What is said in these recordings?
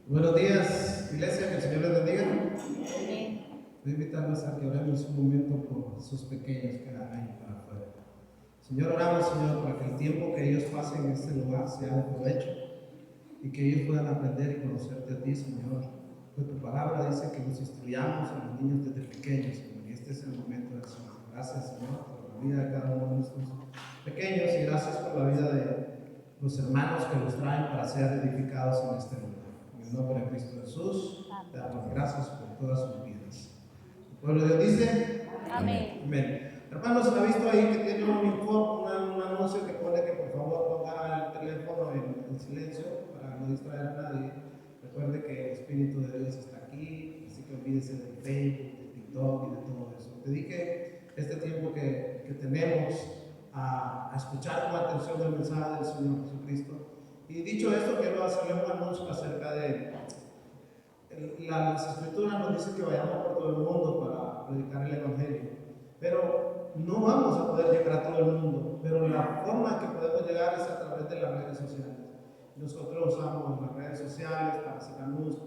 Buenos días, iglesia, que el Señor les bendiga. Voy a invitarlos a que oremos un momento por sus pequeños que dan ahí para afuera. Señor, oramos, Señor, para que el tiempo que ellos pasen en este lugar sea de provecho y que ellos puedan aprender y conocerte a ti, Señor. Pues tu palabra dice que nos instruyamos a los niños desde pequeños, Señor, y este es el momento del Señor. Gracias, Señor, por la vida de cada uno de nuestros pequeños y gracias por la vida de los hermanos que los traen para ser edificados en este lugar. En el nombre de Cristo Jesús, te damos gracias por todas sus vidas. ¿El pueblo de Dios dice? Amén. Amén. Hermanos, ¿ha visto ahí que tiene un anuncio que pone que por favor ponga el teléfono en silencio para no distraer a nadie? Recuerde que el Espíritu de Dios está aquí, así que olvídese del Facebook, de TikTok y de todo eso. Dedique este tiempo que tenemos a escuchar con atención el mensaje del Señor Jesucristo. Y dicho esto, quiero hacerle un anuncio acerca de las Escrituras nos dicen que vayamos por todo el mundo para predicar el Evangelio, pero no vamos a poder llegar a todo el mundo, pero la forma en que podemos llegar es a través de las redes sociales. Nosotros usamos las redes sociales para hacer anuncios,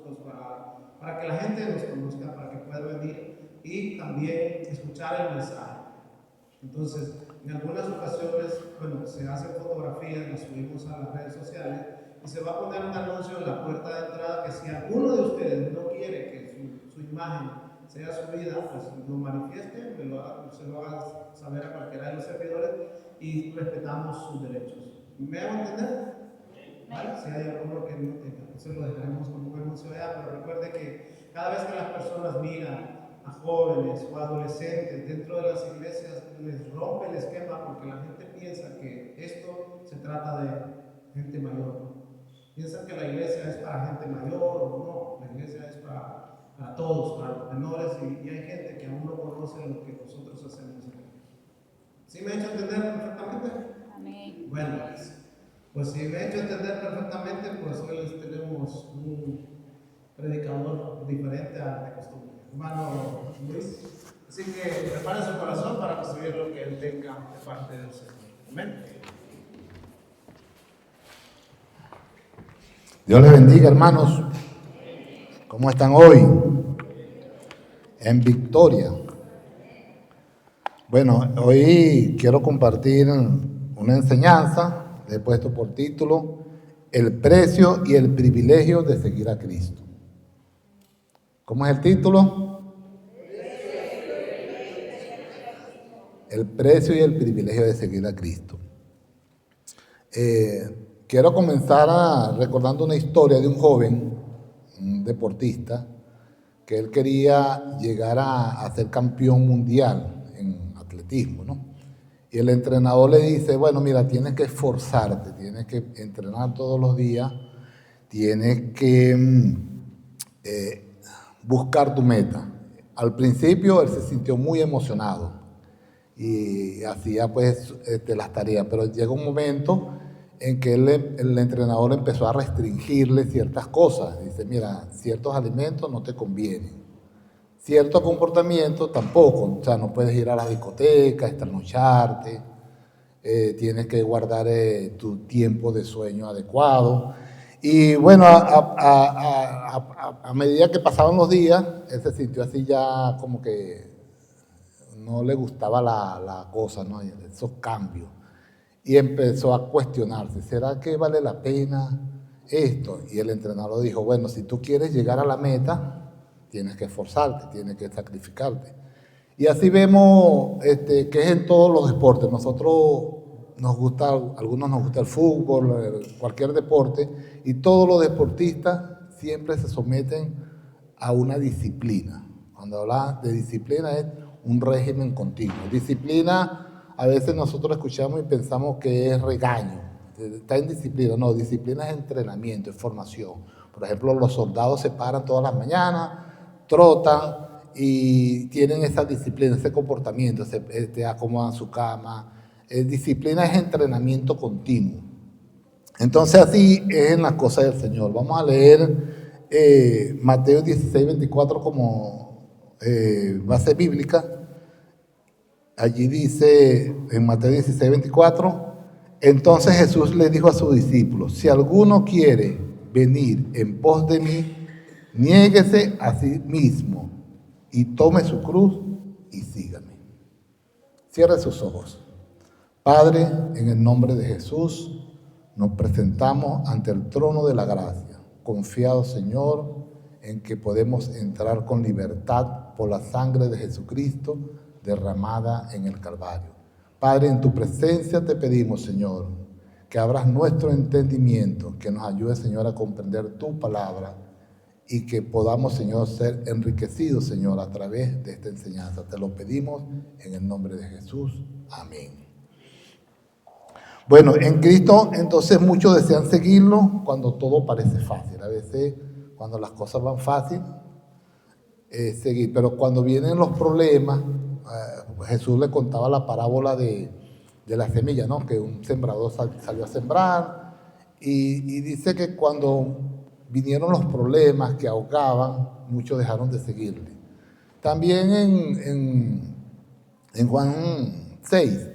para que la gente nos conozca, para que pueda venir y también escuchar el mensaje. Entonces, en algunas ocasiones, se hacen fotografías, las subimos a las redes sociales y se va a poner un anuncio en la puerta de entrada que si alguno de ustedes no quiere que su imagen sea subida, pues lo manifieste, se lo haga saber a cualquiera de los servidores y respetamos sus derechos. ¿Me hago entender? ¿Vale? Si hay alguno que no tenga, entonces lo dejaremos como un anuncio allá, pero recuerde que cada vez que las personas miran a jóvenes o adolescentes dentro de las iglesias, les rompe el esquema porque la gente piensa que esto se trata de gente mayor. Piensan que la iglesia es para gente mayor o no, la iglesia es para todos, para los menores y hay gente que aún no conoce lo que nosotros hacemos aquí. ¿Sí me he hecho entender perfectamente? Amén. Bueno, pues si me he hecho entender perfectamente, pues hoy les tenemos un predicador diferente al de costumbre. Hermano Luis, así que prepare su corazón para recibir lo que él tenga de parte del Señor. Amén. Dios les bendiga, hermanos. ¿Cómo están hoy? En victoria. Bueno, hoy quiero compartir una enseñanza. Le he puesto por título El precio y el privilegio de seguir a Cristo. ¿Cómo es el título? El precio y el privilegio de seguir a Cristo. Quiero comenzar recordando una historia de un joven, un deportista, que él quería llegar a ser campeón mundial en atletismo, ¿no? Y el entrenador le dice, bueno, mira, tienes que esforzarte, tienes que entrenar todos los días, tienes que buscar tu meta. Al principio él se sintió muy emocionado y hacía pues las tareas, pero llegó un momento en que el entrenador empezó a restringirle ciertas cosas. Dice, mira, ciertos alimentos no te convienen, cierto comportamiento tampoco, o sea, no puedes ir a la discoteca, trasnocharte, tienes que guardar tu tiempo de sueño adecuado. Y bueno, a medida que pasaban los días, él se sintió así ya como que no le gustaba la cosa, ¿no? Esos cambios. Y empezó a cuestionarse, ¿será que vale la pena esto? Y el entrenador dijo, bueno, si tú quieres llegar a la meta, tienes que esforzarte, tienes que sacrificarte. Y así vemos que es en todos los deportes. Nosotros nos gusta, algunos nos gusta el fútbol, cualquier deporte, y todos los deportistas siempre se someten a una disciplina. Cuando hablamos de disciplina es un régimen continuo. Disciplina, a veces nosotros escuchamos y pensamos que es regaño, está en disciplina. No, disciplina es entrenamiento, es formación. Por ejemplo, los soldados se paran todas las mañanas, trotan y tienen esa disciplina, ese comportamiento, se acomodan su cama. Disciplina es entrenamiento continuo. Entonces así es en las cosas del Señor. Vamos a leer Mateo 16, 24 como base bíblica. Allí dice en Mateo 16, 24, entonces Jesús le dijo a sus discípulos, si alguno quiere venir en pos de mí, niéguese a sí mismo y tome su cruz y sígame. Cierre sus ojos. Padre, en el nombre de Jesús, nos presentamos ante el trono de la gracia, confiados, Señor, en que podemos entrar con libertad por la sangre de Jesucristo derramada en el Calvario. Padre, en tu presencia te pedimos, Señor, que abras nuestro entendimiento, que nos ayude, Señor, a comprender tu palabra y que podamos, Señor, ser enriquecidos, Señor, a través de esta enseñanza. Te lo pedimos en el nombre de Jesús. Amén. Bueno, en Cristo, entonces, muchos desean seguirlo cuando todo parece fácil. A veces, cuando las cosas van fácil, seguir. Pero cuando vienen los problemas, Jesús le contaba la parábola de la semilla, ¿no? Que un sembrador salió a sembrar y dice que cuando vinieron los problemas que ahogaban, muchos dejaron de seguirle. También en Juan 6,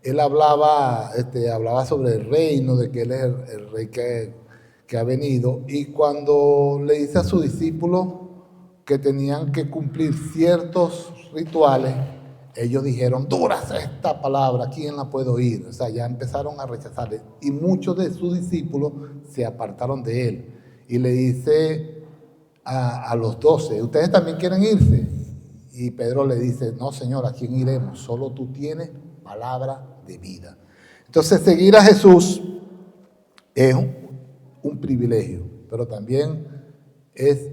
él hablaba sobre el reino, de que él es el rey que ha venido, y cuando le dice a sus discípulos que tenían que cumplir ciertos rituales, ellos dijeron, dura es esta palabra, ¿quién la puede oír? O sea, ya empezaron a rechazarle. Y muchos de sus discípulos se apartaron de él. Y le dice a los 12, ¿ustedes también quieren irse? Y Pedro le dice, no, Señor, ¿a quién iremos? Solo tú tienes palabra de vida. Entonces, seguir a Jesús es un privilegio, pero también es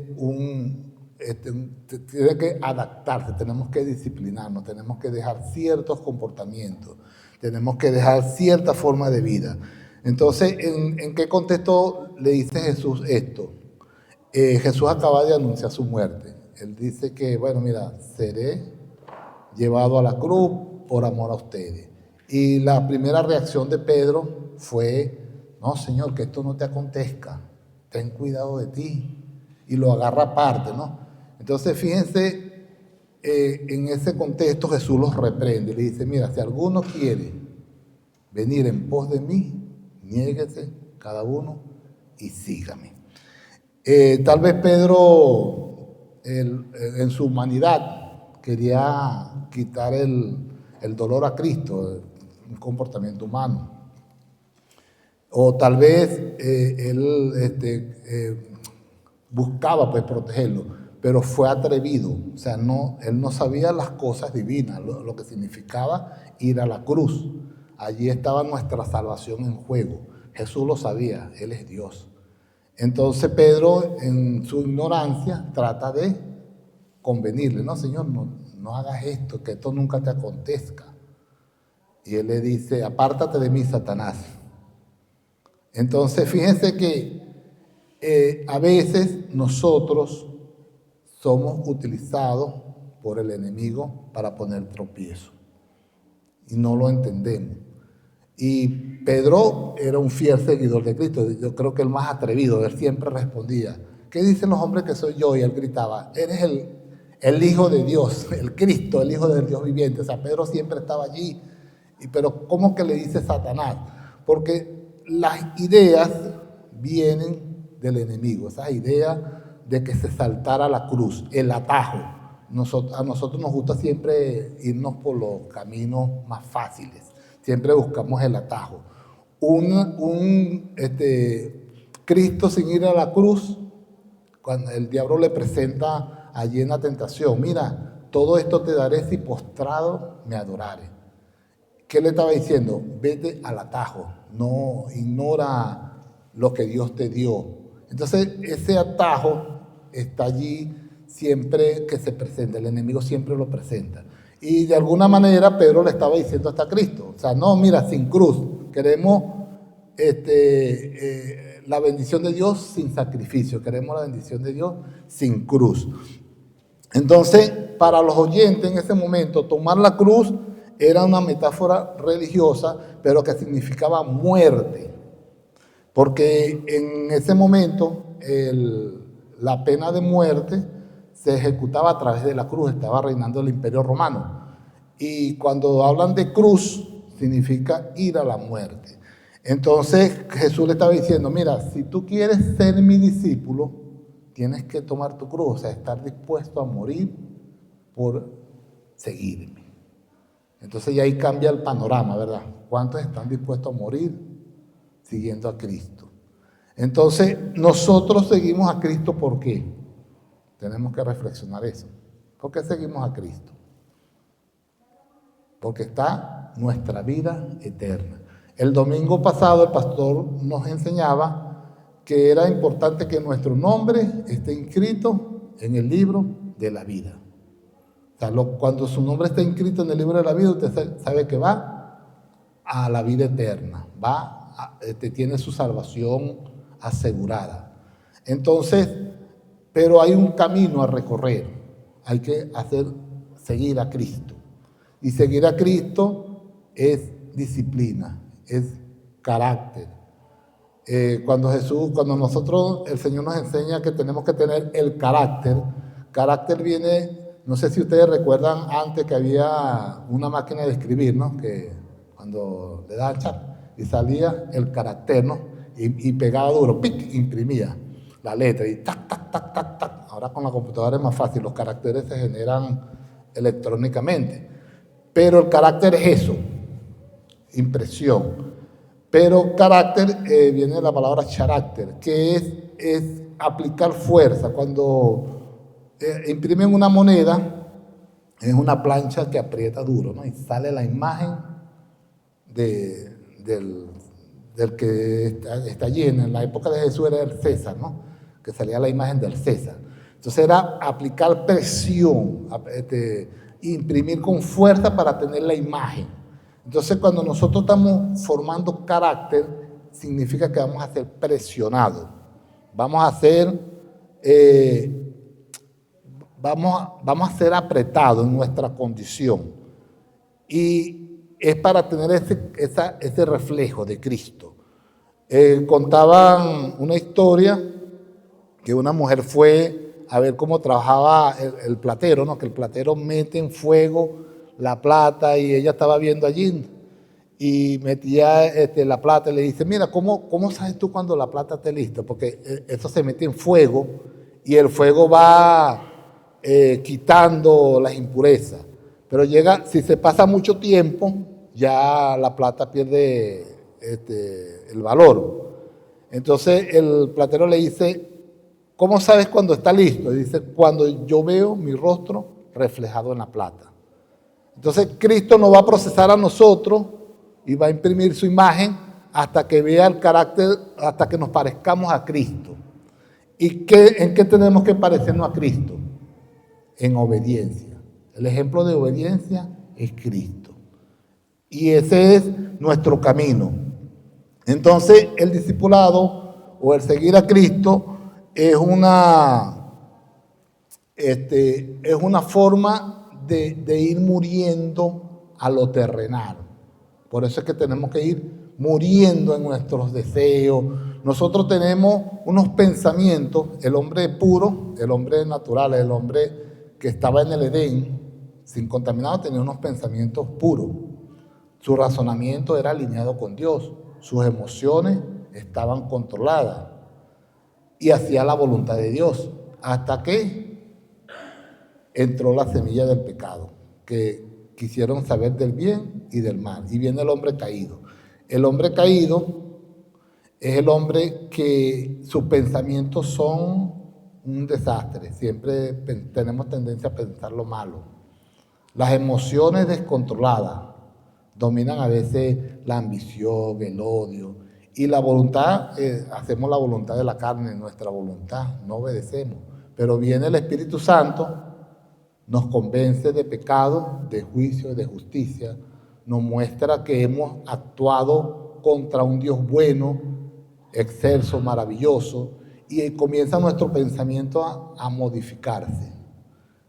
tiene que adaptarse, tenemos que disciplinarnos, tenemos que dejar ciertos comportamientos, tenemos que dejar cierta forma de vida. Entonces, ¿en qué contexto le dice Jesús esto? Jesús acaba de anunciar su muerte. Él dice que, bueno, mira, seré llevado a la cruz por amor a ustedes. Y la primera reacción de Pedro fue, no, Señor, que esto no te acontezca, ten cuidado de ti. Y lo agarra aparte, ¿no? Entonces, fíjense, en ese contexto Jesús los reprende. Le dice, mira, si alguno quiere venir en pos de mí, niéguese cada uno y sígame. Tal vez Pedro, en su humanidad, quería quitar el dolor a Cristo, un comportamiento humano. O tal vez él buscaba pues protegerlo, pero fue atrevido. O sea, él no sabía las cosas divinas, lo que significaba ir a la cruz. Allí estaba nuestra salvación en juego. Jesús lo sabía, Él es Dios. Entonces Pedro, en su ignorancia, trata de convenirle. No, Señor, no hagas esto, que esto nunca te acontezca. Y Él le dice, apártate de mí, Satanás. Entonces, fíjense que a veces nosotros somos utilizados por el enemigo para poner tropiezo. Y no lo entendemos. Y Pedro era un fiel seguidor de Cristo. Yo creo que el más atrevido. Él siempre respondía, ¿qué dicen los hombres que soy yo? Y él gritaba, eres el Hijo de Dios, el Cristo, el Hijo del Dios viviente. O sea, Pedro siempre estaba allí. Pero ¿cómo que le dice Satanás? Porque las ideas vienen del enemigo. Esas ideas de que se saltara la cruz, el atajo. A nosotros nos gusta siempre irnos por los caminos más fáciles. Siempre buscamos el atajo. Cristo sin ir a la cruz, cuando el diablo le presenta allí en la tentación, mira, todo esto te daré si postrado me adorares. ¿Qué le estaba diciendo? Vete al atajo, no ignora lo que Dios te dio. Entonces, ese atajo está allí siempre que se presenta, el enemigo siempre lo presenta. Y de alguna manera Pedro le estaba diciendo hasta a Cristo, o sea, no, mira, sin cruz, queremos la bendición de Dios sin sacrificio, queremos la bendición de Dios sin cruz. Entonces, para los oyentes en ese momento, tomar la cruz era una metáfora religiosa, pero que significaba muerte, porque en ese momento la pena de muerte se ejecutaba a través de la cruz, estaba reinando el Imperio Romano. Y cuando hablan de cruz, significa ir a la muerte. Entonces Jesús le estaba diciendo, mira, si tú quieres ser mi discípulo, tienes que tomar tu cruz, o sea, estar dispuesto a morir por seguirme. Entonces ya ahí cambia el panorama, ¿verdad? ¿Cuántos están dispuestos a morir siguiendo a Cristo? Entonces nosotros seguimos a Cristo, ¿por qué? Tenemos que reflexionar eso. ¿Por qué seguimos a Cristo? Porque está nuestra vida eterna. El domingo pasado el pastor nos enseñaba que era importante que nuestro nombre esté inscrito en el libro de la vida. O sea, cuando su nombre está inscrito en el libro de la vida, usted sabe que va a la vida eterna, tiene su salvación asegurada. Entonces, pero hay un camino a recorrer, hay que seguir a Cristo. Y seguir a Cristo es disciplina, es carácter. Cuando el Señor nos enseña que tenemos que tener el carácter viene, no sé si ustedes recuerdan antes que había una máquina de escribir, ¿no? Que cuando le daban chat y salía el carácter, ¿no? Y pegaba duro, ¡pic!, imprimía la letra y tac, tac, tac, tac, tac. Ahora con la computadora es más fácil, los caracteres se generan electrónicamente. Pero el carácter es eso, impresión. Pero carácter, viene de la palabra carácter, que es aplicar fuerza. Cuando imprimen una moneda, es una plancha que aprieta duro, ¿no? Y sale la imagen del que está lleno. En la época de Jesús era el César, ¿no? Que salía la imagen del César. Entonces era aplicar presión, imprimir con fuerza para tener la imagen. Entonces cuando nosotros estamos formando carácter, significa que vamos a ser presionados, vamos a ser apretados en nuestra condición. Y es para tener ese reflejo de Cristo. Contaban una historia que una mujer fue a ver cómo trabajaba el platero, ¿no? Que el platero mete en fuego la plata y ella estaba viendo allí y metía la plata y le dice, mira, ¿cómo sabes tú cuando la plata esté lista? Porque eso se mete en fuego y el fuego va quitando las impurezas. Pero si se pasa mucho tiempo, ya la plata pierde el valor. Entonces el platero le dice, ¿cómo sabes cuando está listo? Y dice, cuando yo veo mi rostro reflejado en la plata. Entonces Cristo nos va a procesar a nosotros y va a imprimir su imagen hasta que vea el carácter, hasta que nos parezcamos a Cristo. ¿Y en qué tenemos que parecernos a Cristo? En obediencia. El ejemplo de obediencia es Cristo. Y ese es nuestro camino. Entonces el discipulado o el seguir a Cristo es una forma de ir muriendo a lo terrenal. Por eso es que tenemos que ir muriendo en nuestros deseos. Nosotros tenemos unos pensamientos, el hombre puro, el hombre natural, el hombre que estaba en el Edén, sin contaminado, tenía unos pensamientos puros. Su razonamiento era alineado con Dios, sus emociones estaban controladas y hacía la voluntad de Dios, hasta que entró la semilla del pecado, que quisieron saber del bien y del mal. Y viene el hombre caído. El hombre caído es el hombre que sus pensamientos son un desastre. Siempre tenemos tendencia a pensar lo malo. Las emociones descontroladas dominan a veces la ambición, el odio. Y la voluntad, hacemos la voluntad de la carne, nuestra voluntad, no obedecemos. Pero viene el Espíritu Santo, nos convence de pecado, de juicio, de justicia, nos muestra que hemos actuado contra un Dios bueno, excelso, maravilloso, y comienza nuestro pensamiento a modificarse.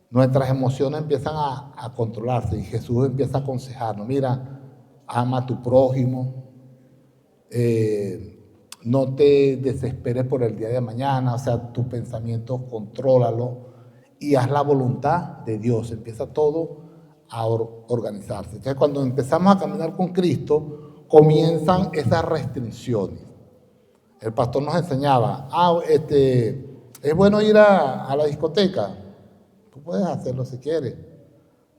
Nuestras emociones empiezan a controlarse y Jesús empieza a aconsejarnos, mira, ama a tu prójimo, no te desesperes por el día de mañana, o sea, tus pensamientos contrólalo y haz la voluntad de Dios. Empieza todo a organizarse. Entonces, cuando empezamos a caminar con Cristo, comienzan esas restricciones. El pastor nos enseñaba, es bueno ir a la discoteca. Tú puedes hacerlo si quieres.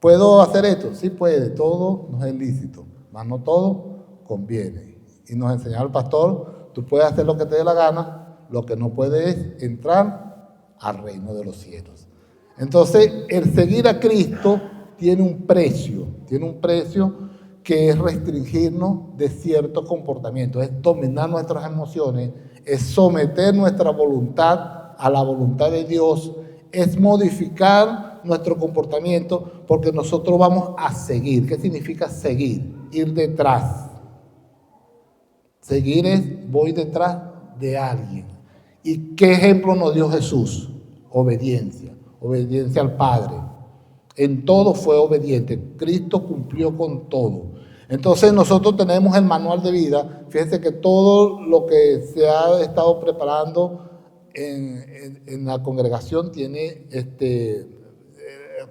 ¿Puedo hacer esto? Sí puede, todo no es lícito, mas no todo conviene. Y nos enseñaba el pastor, tú puedes hacer lo que te dé la gana, lo que no puedes es entrar al reino de los cielos. Entonces, el seguir a Cristo tiene un precio que es restringirnos de ciertos comportamientos, es dominar nuestras emociones, es someter nuestra voluntad a la voluntad de Dios, es modificar nuestro comportamiento porque nosotros vamos a seguir. ¿Qué significa seguir? Ir detrás. Seguir es voy detrás de alguien. ¿Y qué ejemplo nos dio Jesús? Obediencia, obediencia al Padre. En todo fue obediente. Cristo cumplió con todo. Entonces nosotros tenemos el manual de vida. Fíjense que todo lo que se ha estado preparando en la congregación tiene,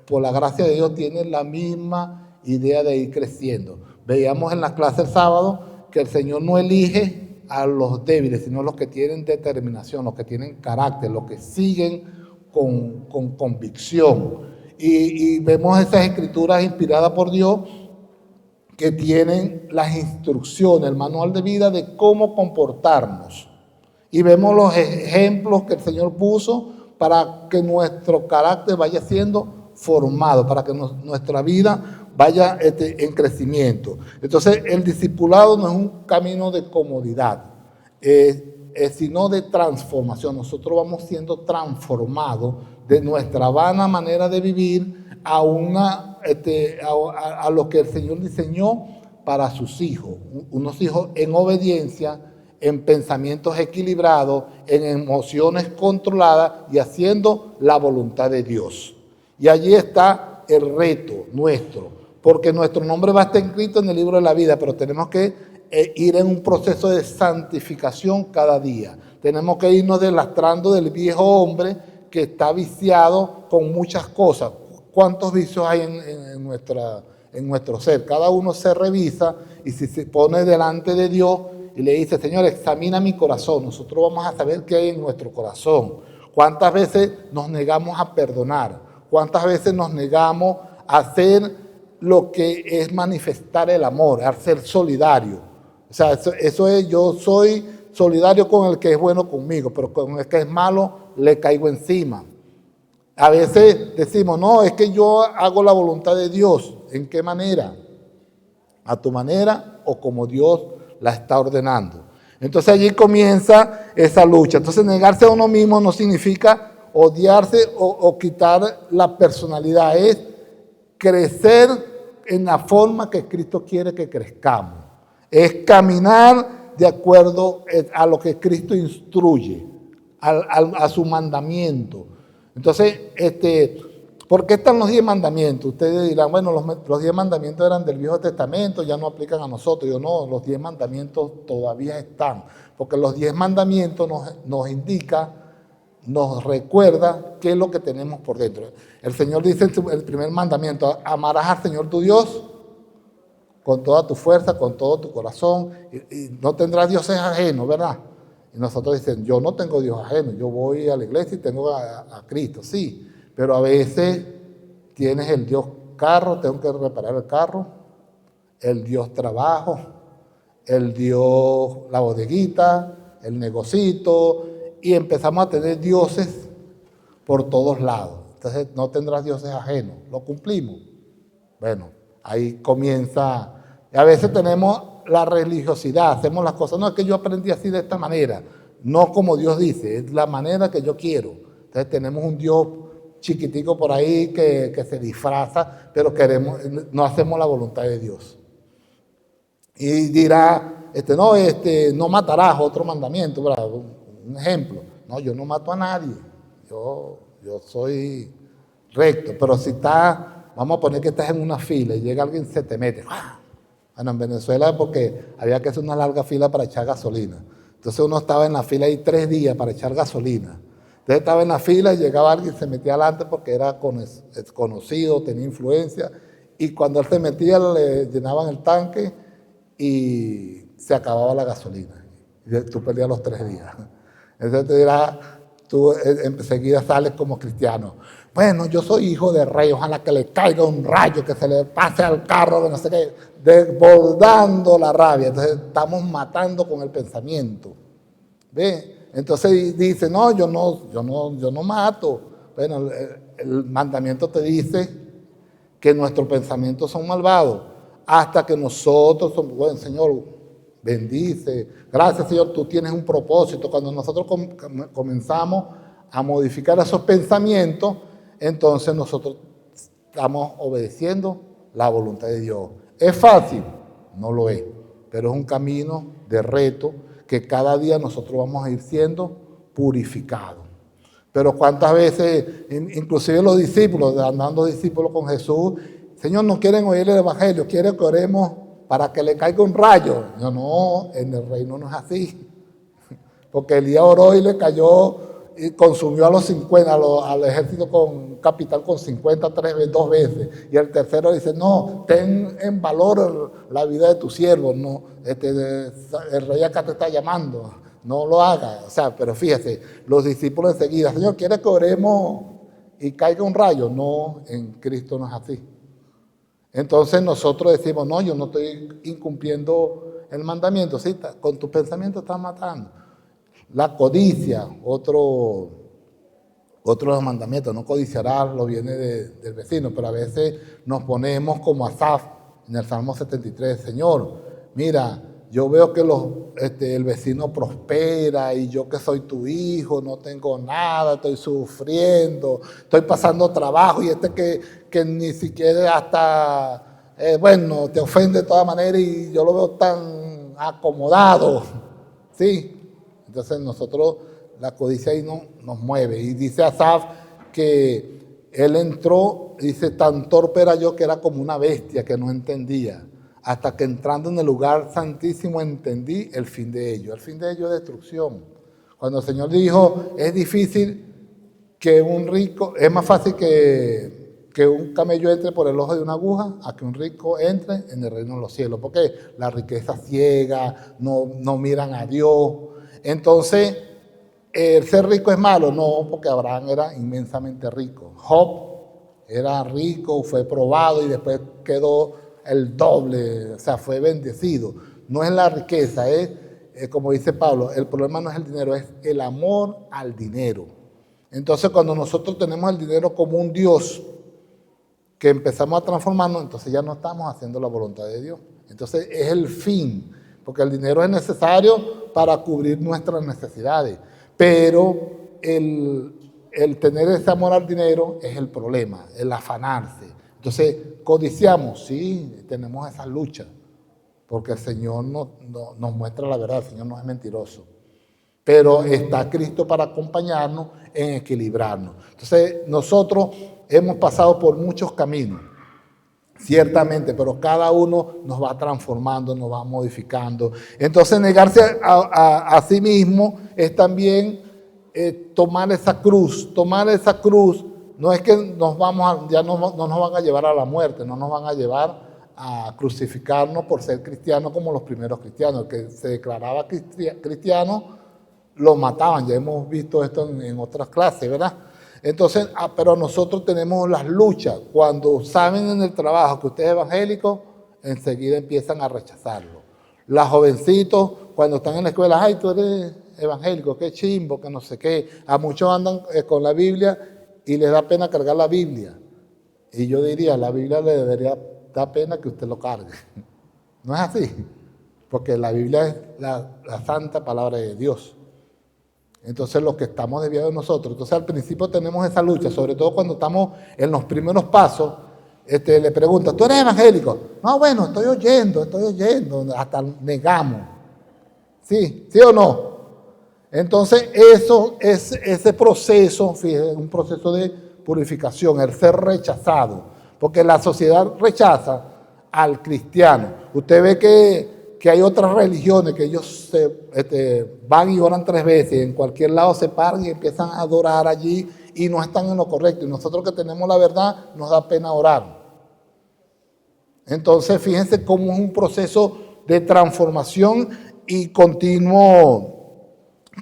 por la gracia de Dios, tiene la misma idea de ir creciendo. Veíamos en la clase el sábado que el Señor no elige a los débiles, sino los que tienen determinación, los que tienen carácter, los que siguen con convicción. Y vemos esas escrituras inspiradas por Dios que tienen las instrucciones, el manual de vida de cómo comportarnos. Y vemos los ejemplos que el Señor puso para que nuestro carácter vaya siendo formado, para que nuestra vida vaya en crecimiento. Entonces, el discipulado no es un camino de comodidad, sino de transformación. Nosotros vamos siendo transformados de nuestra vana manera de vivir a lo que el Señor diseñó para sus hijos. Unos hijos en obediencia, en pensamientos equilibrados, en emociones controladas y haciendo la voluntad de Dios. Y allí está el reto nuestro, porque nuestro nombre va a estar escrito en el libro de la vida, pero tenemos que ir en un proceso de santificación cada día. Tenemos que irnos deslastrando del viejo hombre que está viciado con muchas cosas. ¿Cuántos vicios hay en nuestro ser? Cada uno se revisa y si se pone delante de Dios y le dice, Señor, examina mi corazón, nosotros vamos a saber qué hay en nuestro corazón. ¿Cuántas veces nos negamos a perdonar? ¿Cuántas veces nos negamos a hacer lo que es manifestar el amor, a ser solidario? O sea, eso es, yo soy solidario con el que es bueno conmigo, pero con el que es malo le caigo encima. A veces decimos, no, es que yo hago la voluntad de Dios. ¿En qué manera? A tu manera o como Dios la está ordenando. Entonces allí comienza esa lucha. Entonces negarse a uno mismo no significa odiarse o quitar la personalidad. Es crecer en la forma que Cristo quiere que crezcamos. Es caminar de acuerdo a lo que Cristo instruye, a su mandamiento. Entonces, ¿por qué están los 10 mandamientos? Ustedes dirán, bueno, los 10 mandamientos eran del Viejo Testamento, ya no aplican a nosotros. Yo no, los 10 mandamientos todavía están, porque los 10 mandamientos nos indica, nos recuerda qué es lo que tenemos por dentro. El Señor dice en el primer mandamiento, amarás al Señor tu Dios con toda tu fuerza, con todo tu corazón, y no tendrás dioses ajenos, ¿verdad? Y nosotros dicen, yo no tengo Dios ajeno, yo voy a la iglesia y tengo a Cristo, sí, pero a veces tienes el Dios carro, tengo que reparar el carro, el Dios trabajo, el Dios la bodeguita, el negocito, y empezamos a tener dioses por todos lados. Entonces no tendrás dioses ajenos, lo cumplimos. Bueno, ahí comienza, a veces tenemos la religiosidad, hacemos las cosas, no es que yo aprendí así de esta manera, no como Dios dice, es la manera que yo quiero. Entonces tenemos un Dios chiquitico por ahí que se disfraza, pero no hacemos la voluntad de Dios. Y dirá, no matarás, otro mandamiento, ¿verdad? Un ejemplo, no, yo no mato a nadie, yo soy recto, pero si vamos a poner que estás en una fila y llega alguien y se te mete, Bueno, en Venezuela porque había que hacer una larga fila para echar gasolina. Entonces uno estaba en la fila ahí 3 días para echar gasolina. Entonces estaba en la fila y llegaba alguien y se metía adelante porque era conocido, tenía influencia. Y cuando él se metía le llenaban el tanque y se acababa la gasolina. Y tú perdías los 3 días. Entonces te dirás, tú enseguida sales como cristiano. Bueno, yo soy hijo de rey, ojalá que le caiga un rayo, que se le pase al carro, que no sé qué, desbordando la rabia. Entonces estamos matando con el pensamiento. ¿Ve? Entonces dice, no, yo no mato. Bueno, el mandamiento te dice que nuestros pensamientos son malvados, hasta que nosotros somos, bueno, Señor, bendice, gracias Señor, tú tienes un propósito. Cuando nosotros comenzamos a modificar esos pensamientos, entonces nosotros estamos obedeciendo la voluntad de Dios. ¿Es fácil? No lo es, pero es un camino de reto que cada día nosotros vamos a ir siendo purificados. Pero cuántas veces, inclusive los discípulos, andando discípulos con Jesús, Señor, no quieren oír el Evangelio, quieren que oremos para que le caiga un rayo. No, en el reino no es así. Porque Elías oró y le cayó y consumió a los 50, al ejército con capitán con 50 2 veces. Y el tercero dice, no, ten en valor la vida de tu siervo. No, el rey acá te está llamando. No lo haga. O sea, pero fíjese, los discípulos enseguida, Señor, ¿quiere que oremos y caiga un rayo? No, en Cristo no es así. Entonces nosotros decimos, no, yo no estoy incumpliendo el mandamiento. Sí, con tu pensamiento estás matando. La codicia, otro de los mandamientos, no codiciarás los bienes del vecino, pero a veces nos ponemos como Asaf en el Salmo 73, Señor, mira, yo veo que el vecino prospera y yo que soy tu hijo, no tengo nada, estoy sufriendo, estoy pasando trabajo y que ni siquiera hasta, bueno, te ofende de todas maneras y yo lo veo tan acomodado, ¿sí? Entonces nosotros, la codicia ahí nos mueve. Y dice Asaf que él entró, dice, tan torpe era yo que era como una bestia que no entendía. Hasta que entrando en el lugar santísimo entendí el fin de ello. El fin de ello es destrucción. Cuando el Señor dijo, es difícil que un rico, es más fácil que un camello entre por el ojo de una aguja a que un rico entre en el reino de los cielos. Porque la riqueza ciega, no miran a Dios. Entonces, ¿el ser rico es malo? No, porque Abraham era inmensamente rico. Job era rico, fue probado y después quedó el doble, o sea, fue bendecido. No es la riqueza, es como dice Pablo, el problema no es el dinero, es el amor al dinero. Entonces, cuando nosotros tenemos el dinero como un Dios, que empezamos a transformarnos, entonces ya no estamos haciendo la voluntad de Dios. Entonces, es el fin, porque el dinero es necesario para cubrir nuestras necesidades, pero el tener ese amor al dinero es el problema, el afanarse. Entonces, codiciamos, sí, tenemos esa lucha, porque el Señor nos muestra la verdad, el Señor no es mentiroso. Pero está Cristo para acompañarnos en equilibrarnos. Entonces, nosotros hemos pasado por muchos caminos, ciertamente, pero cada uno nos va transformando, nos va modificando. Entonces, negarse a sí mismo es también tomar esa cruz. Tomar esa cruz no es que no nos van a llevar a la muerte, no nos van a llevar a crucificarnos por ser cristianos como los primeros cristianos. El que se declaraba cristiano lo mataban. Ya hemos visto esto en otras clases, ¿verdad? Entonces, pero nosotros tenemos las luchas. Cuando saben en el trabajo que usted es evangélico, enseguida empiezan a rechazarlo. Los jovencitos, cuando están en la escuela, ay, tú eres evangélico, qué chimbo, que no sé qué. A muchos andan con la Biblia y les da pena cargar la Biblia. Y yo diría, la Biblia le debería dar pena que usted lo cargue. No es así, porque la Biblia es la santa palabra de Dios. Entonces, los que estamos desviados de nosotros. Entonces, al principio tenemos esa lucha, sobre todo cuando estamos en los primeros pasos. Le preguntan, ¿tú eres evangélico? No, bueno, estoy oyendo, hasta negamos. ¿Sí? ¿Sí o no? Entonces, ese proceso, fíjense, un proceso de purificación, el ser rechazado, porque la sociedad rechaza al cristiano. Usted ve que hay otras religiones que ellos van y oran 3 veces, en cualquier lado se paran y empiezan a adorar allí y no están en lo correcto. Y nosotros que tenemos la verdad, nos da pena orar. Entonces, fíjense cómo es un proceso de transformación y continuo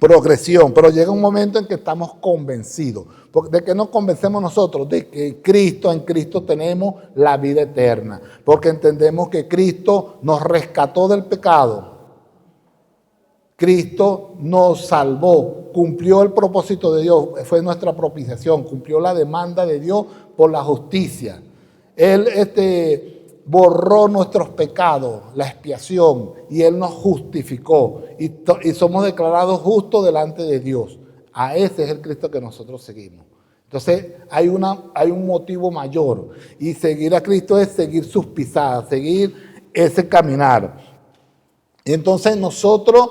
progresión, pero llega un momento en que estamos convencidos. ¿De qué nos convencemos nosotros? De que en Cristo tenemos la vida eterna, porque entendemos que Cristo nos rescató del pecado. Cristo nos salvó, cumplió el propósito de Dios, fue nuestra propiciación, cumplió la demanda de Dios por la justicia. Él borró nuestros pecados, la expiación, y Él nos justificó y somos declarados justos delante de Dios. A ese es el Cristo que nosotros seguimos. Entonces hay un motivo mayor, y seguir a Cristo es seguir sus pisadas, seguir ese caminar. Y entonces nosotros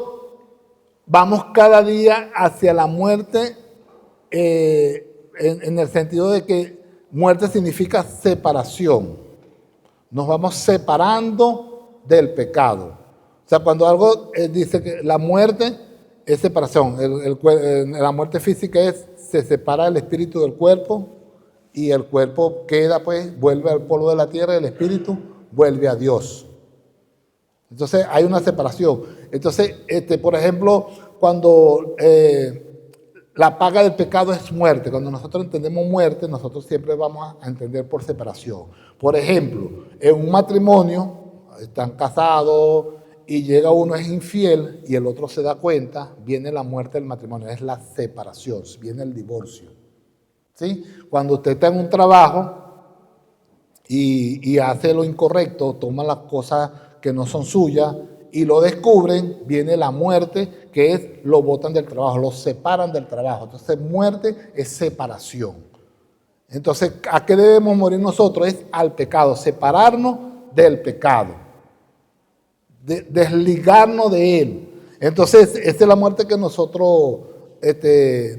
vamos cada día hacia la muerte, en el sentido de que muerte significa separación. Nos vamos separando del pecado. O sea, cuando algo dice que la muerte es separación, la muerte física se separa el espíritu del cuerpo, y el cuerpo queda, pues, vuelve al polvo de la tierra, y el espíritu vuelve a Dios. Entonces hay una separación. Entonces, por ejemplo, cuando la paga del pecado es muerte, cuando nosotros entendemos muerte, nosotros siempre vamos a entender por separación. Por ejemplo, en un matrimonio, están casados y llega uno es infiel y el otro se da cuenta, viene la muerte del matrimonio, es la separación, viene el divorcio. ¿Sí? Cuando usted está en un trabajo y hace lo incorrecto, toma las cosas que no son suyas y lo descubren, viene la muerte, que es lo botan del trabajo, lo separan del trabajo. Entonces muerte es separación. Entonces, ¿a qué debemos morir nosotros? Es al pecado, separarnos del pecado, desligarnos de él. Entonces, esa es la muerte que nosotros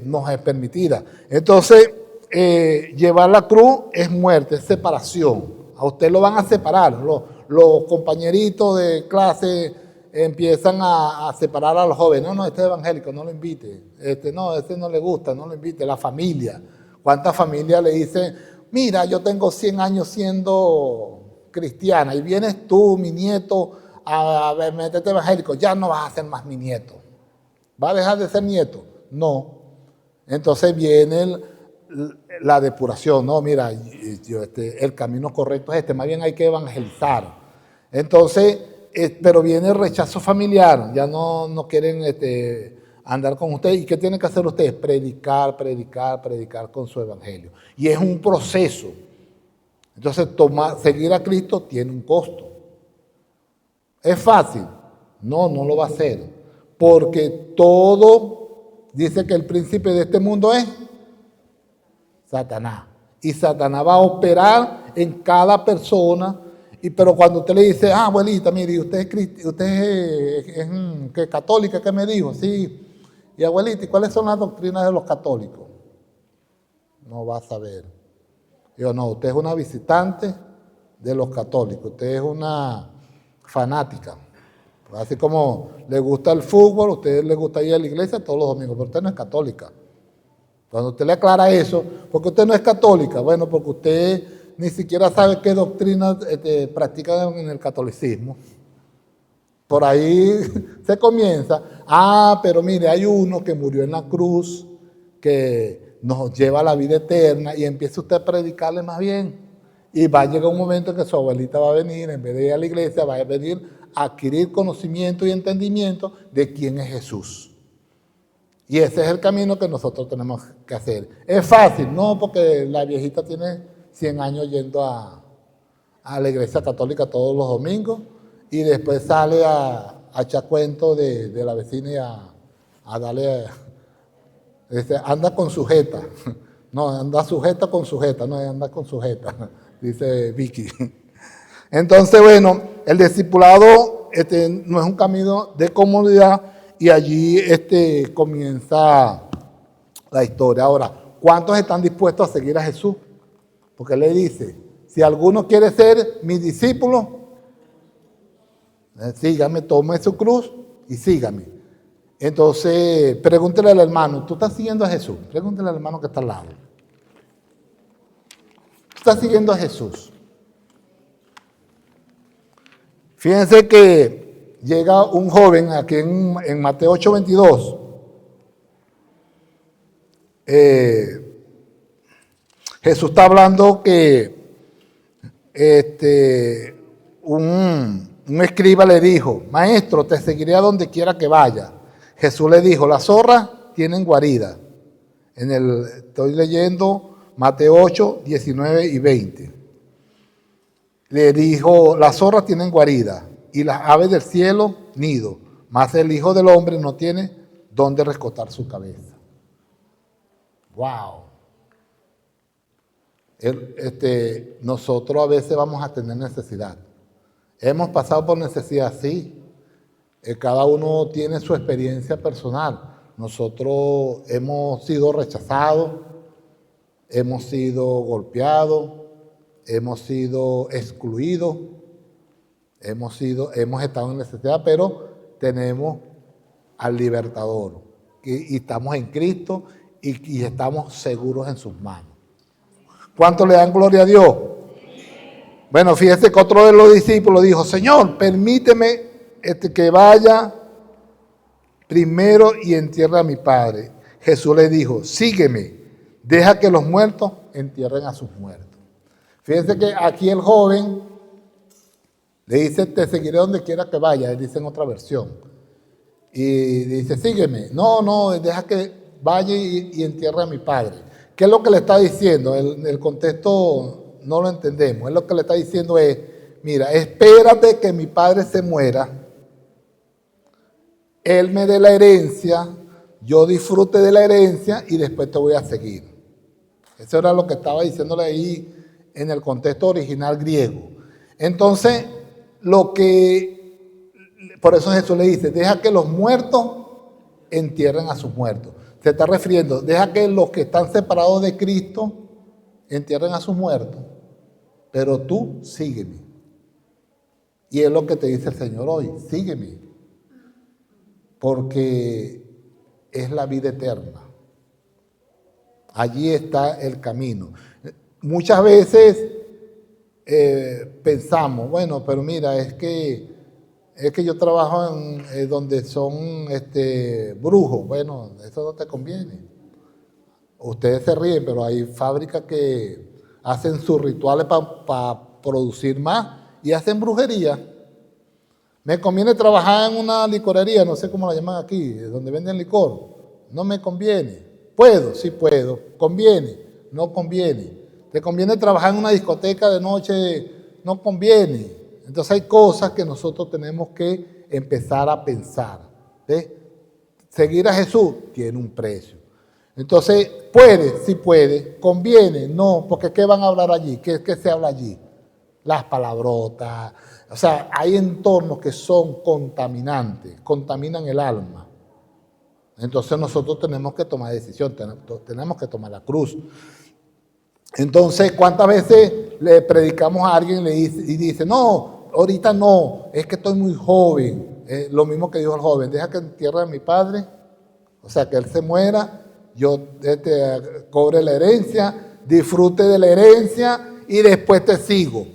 nos es permitida. Entonces, llevar la cruz es muerte, es separación. A usted lo van a separar. Los compañeritos de clase empiezan a separar a los jóvenes. No, este es evangélico, no lo invite. No, este no le gusta, no lo invite. La familia. ¿Cuántas familias le dicen, mira, yo tengo 100 años siendo cristiana y vienes tú, mi nieto, a meterte evangélico? Ya no vas a ser más mi nieto. ¿Va a dejar de ser nieto? No. Entonces viene la depuración. No, mira, el camino correcto es más bien hay que evangelizar. Entonces, pero viene el rechazo familiar, ya no quieren andar con usted. ¿Y qué tienen que hacer ustedes? Predicar con su evangelio. Y es un proceso. Entonces, seguir a Cristo tiene un costo. ¿Es fácil? No lo va a hacer. Porque todo dice que el príncipe de este mundo es Satanás. Y Satanás va a operar en cada persona. Pero cuando usted le dice, abuelita, mire, usted es católica, ¿qué me dijo? Sí. Y abuelita, ¿y cuáles son las doctrinas de los católicos? No va a saber. Yo, no, usted es una visitante de los católicos, usted es una fanática. Así como le gusta el fútbol, a usted le gusta ir a la iglesia todos los domingos, pero usted no es católica. Cuando usted le aclara eso, porque usted no es católica, bueno, porque usted ni siquiera sabe qué doctrinas practican en el catolicismo. Por ahí se comienza, pero mire, hay uno que murió en la cruz, que nos lleva a la vida eterna, y empieza usted a predicarle más bien. Y va a llegar un momento en que su abuelita va a venir, en vez de ir a la iglesia, va a venir a adquirir conocimiento y entendimiento de quién es Jesús. Y ese es el camino que nosotros tenemos que hacer. ¿Es fácil? No, porque la viejita tiene 100 años yendo a la iglesia católica todos los domingos y después sale a echar cuentos de la vecina y a darle, anda con sujeta. No, anda sujeta con sujeta, no, anda con sujeta, dice Vicky. Entonces, bueno, el discipulado no es un camino de comodidad y allí comienza la historia. Ahora, ¿cuántos están dispuestos a seguir a Jesús? Porque Él le dice, si alguno quiere ser mi discípulo, sígame, tome su cruz y sígame. Entonces, pregúntele al hermano, ¿tú estás siguiendo a Jesús? Pregúntele al hermano que está al lado. ¿Tú estás siguiendo a Jesús? Fíjense que llega un joven aquí en Mateo 8:22. Jesús está hablando que un escriba le dijo: maestro, te seguiré a donde quiera que vaya. Jesús le dijo: las zorras tienen guarida. Estoy leyendo Mateo 8, 19 y 20. Le dijo: las zorras tienen guarida y las aves del cielo nido, mas el Hijo del Hombre no tiene dónde recostar su cabeza. ¡Wow! Nosotros a veces vamos a tener necesidad. Hemos pasado por necesidad, sí. Cada uno tiene su experiencia personal. Nosotros hemos sido rechazados, hemos sido golpeados, hemos sido excluidos, hemos estado en necesidad, pero tenemos al libertador y estamos en Cristo y estamos seguros en sus manos. ¿Cuánto le dan gloria a Dios? Bueno, fíjese que otro de los discípulos dijo: Señor, permíteme que vaya primero y entierre a mi padre. Jesús le dijo: sígueme, deja que los muertos entierren a sus muertos. Fíjense que aquí el joven le dice: te seguiré donde quiera que vaya, él dice en otra versión. Y dice: sígueme. No, deja que vaya y entierre a mi padre. ¿Qué es lo que le está diciendo? El contexto no lo entendemos. Él lo que le está diciendo es: mira, espérate que mi padre se muera, él me dé la herencia, yo disfrute de la herencia y después te voy a seguir. Eso era lo que estaba diciéndole ahí en el contexto original griego. Entonces, por eso Jesús le dice: deja que los muertos entierren a sus muertos. Se está refiriendo: deja que los que están separados de Cristo entierren a sus muertos, pero tú sígueme. Y es lo que te dice el Señor hoy: sígueme, porque es la vida eterna. Allí está el camino. Muchas veces pensamos: bueno, pero mira, es que yo trabajo en donde son brujos. Bueno, eso no te conviene. Ustedes se ríen, pero hay fábricas que hacen sus rituales para producir más y hacen brujería. Me conviene trabajar en una licorería, no sé cómo la llaman aquí, donde venden licor. No me conviene. ¿Puedo? Sí puedo. ¿Conviene? No conviene. ¿Te conviene trabajar en una discoteca de noche? No conviene. Entonces hay cosas que nosotros tenemos que empezar a pensar. ¿Ves? Seguir a Jesús tiene un precio. Entonces, ¿puede? Sí puede. ¿Conviene? No, porque ¿qué van a hablar allí? ¿Qué se habla allí? Las palabrotas. O sea, hay entornos que son contaminantes, contaminan el alma. Entonces nosotros tenemos que tomar decisión, tenemos que tomar la cruz. Entonces, ¿cuántas veces le predicamos a alguien y dice: no, ahorita no, es que estoy muy joven? Lo mismo que dijo el joven: deja que entierre a mi padre, o sea, que él se muera, yo cobre la herencia, disfrute de la herencia y después te sigo.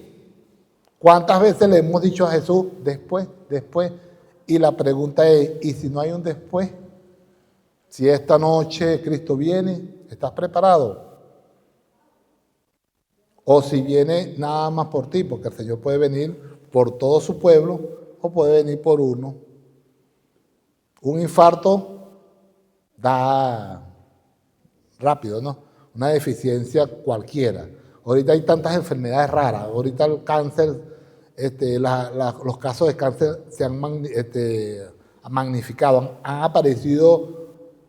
¿Cuántas veces le hemos dicho a Jesús: después? Y la pregunta es: ¿y si no hay un después? Si esta noche Cristo viene, ¿estás preparado? O si viene nada más por ti, porque el Señor puede venir por todo su pueblo o puede venir por uno. Un infarto da rápido, ¿no? Una deficiencia cualquiera. Ahorita hay tantas enfermedades raras. Ahorita el cáncer, los casos de cáncer se han magnificado. Han aparecido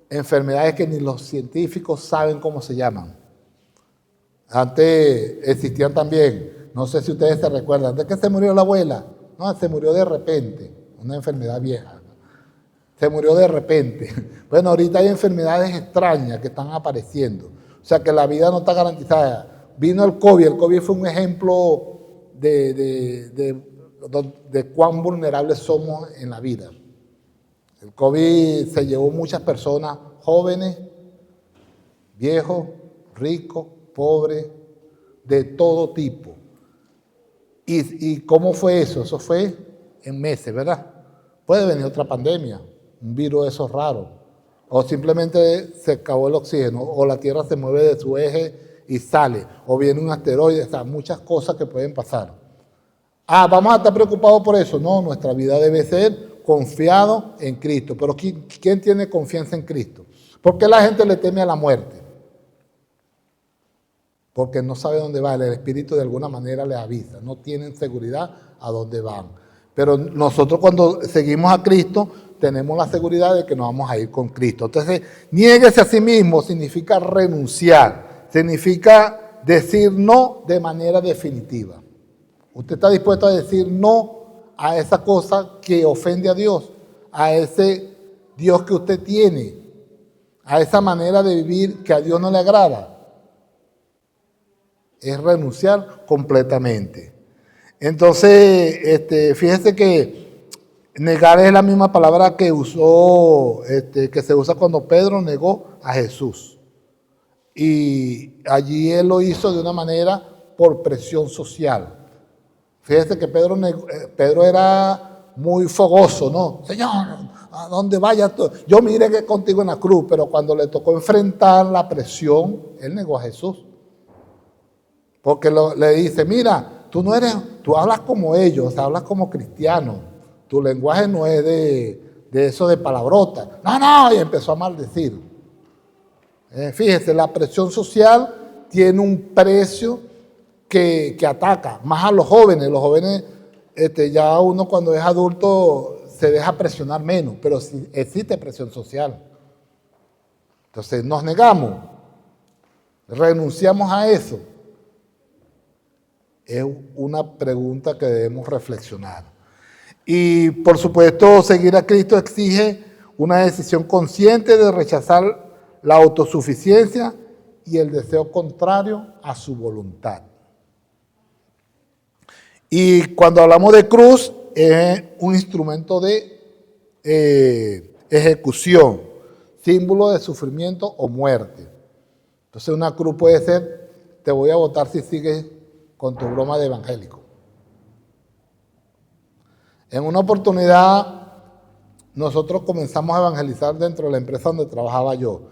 enfermedades que ni los científicos saben cómo se llaman. Antes existían también, no sé si ustedes se recuerdan, ¿de qué se murió la abuela? No, se murió de repente, una enfermedad vieja. Se murió de repente. Bueno, ahorita hay enfermedades extrañas que están apareciendo. O sea que la vida no está garantizada. Vino el COVID fue un ejemplo de cuán vulnerables somos en la vida. El COVID se llevó muchas personas jóvenes, viejos, ricos, pobres, de todo tipo. ¿Y cómo fue eso? Eso fue en meses, ¿verdad? Puede venir otra pandemia, un virus de esos raros, o simplemente se acabó el oxígeno, o la Tierra se mueve de su eje y sale, o viene un asteroide, o sea, muchas cosas que pueden pasar. Ah, ¿vamos a estar preocupados por eso? No, nuestra vida debe ser confiado en Cristo. Pero ¿quién tiene confianza en Cristo? ¿Por qué la gente le teme a la muerte? Porque no sabe dónde va. El Espíritu de alguna manera les avisa. No tienen seguridad a dónde van. Pero nosotros cuando seguimos a Cristo tenemos la seguridad de que nos vamos a ir con Cristo. Entonces, niéguese a sí mismo significa renunciar. Significa decir no de manera definitiva. Usted está dispuesto a decir no a esa cosa que ofende a Dios, a ese Dios que usted tiene, a esa manera de vivir que a Dios no le agrada. Es renunciar completamente. Entonces, fíjese que negar es la misma palabra que usó, que se usa cuando Pedro negó a Jesús. Y allí él lo hizo de una manera por presión social. Fíjese que Pedro era muy fogoso, ¿no? Señor, ¿a dónde vayas tú? Yo miré que contigo en la cruz, pero cuando le tocó enfrentar la presión, él negó a Jesús. Porque le dice, mira, tú hablas como ellos, hablas como cristianos. Tu lenguaje no es de eso de palabrota. No, y empezó a maldecir. Fíjese, la presión social tiene un precio que ataca más a los jóvenes. Los jóvenes, ya uno cuando es adulto se deja presionar menos, pero sí existe presión social. Entonces nos negamos, renunciamos a eso. Es una pregunta que debemos reflexionar. Y por supuesto, seguir a Cristo exige una decisión consciente de rechazar la autosuficiencia y el deseo contrario a su voluntad. Y cuando hablamos de cruz, es un instrumento de ejecución, símbolo de sufrimiento o muerte. Entonces una cruz puede ser, te voy a votar si sigues con tu broma de evangélico. En una oportunidad, nosotros comenzamos a evangelizar dentro de la empresa donde trabajaba yo.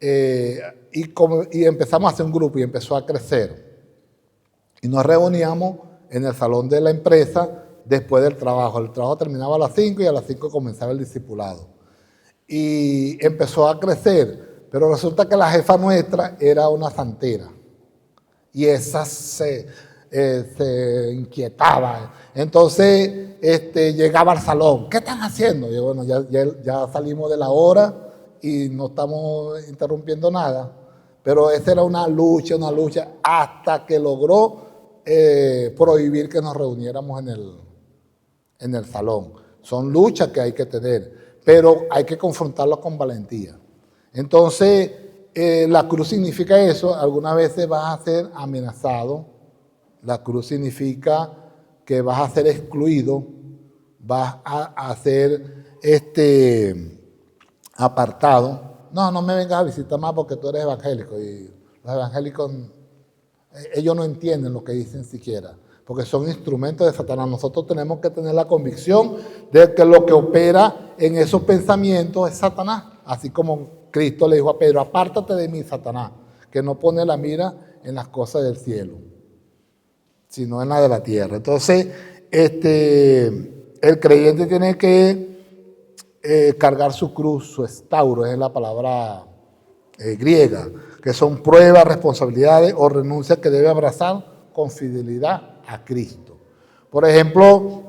Y empezamos a hacer un grupo y empezó a crecer. Y nos reuníamos en el salón de la empresa después del trabajo. El trabajo terminaba a las 5 y a las 5 comenzaba el discipulado. Y empezó a crecer, pero resulta que la jefa nuestra era una santera. Y esa se inquietaba. Entonces llegaba al salón. ¿Qué están haciendo? Y yo, bueno, ya salimos de la hora y no estamos interrumpiendo nada. Pero esa era una lucha, hasta que logró prohibir que nos reuniéramos en el salón. Son luchas que hay que tener, pero hay que confrontarlas con valentía. Entonces, la cruz significa eso. Algunas veces vas a ser amenazado. La cruz significa que vas a ser excluido, vas a ser apartado. No me vengas a visitar más porque tú eres evangélico. Y los evangélicos, ellos no entienden lo que dicen siquiera, porque son instrumentos de Satanás. Nosotros tenemos que tener la convicción de que lo que opera en esos pensamientos es Satanás. Así como Cristo le dijo a Pedro, apártate de mí, Satanás, que no pone la mira en las cosas del cielo, sino en la de la tierra. Entonces, el creyente tiene que cargar su cruz, su estauro, es la palabra griega, que son pruebas, responsabilidades o renuncias que debe abrazar con fidelidad a Cristo. Por ejemplo,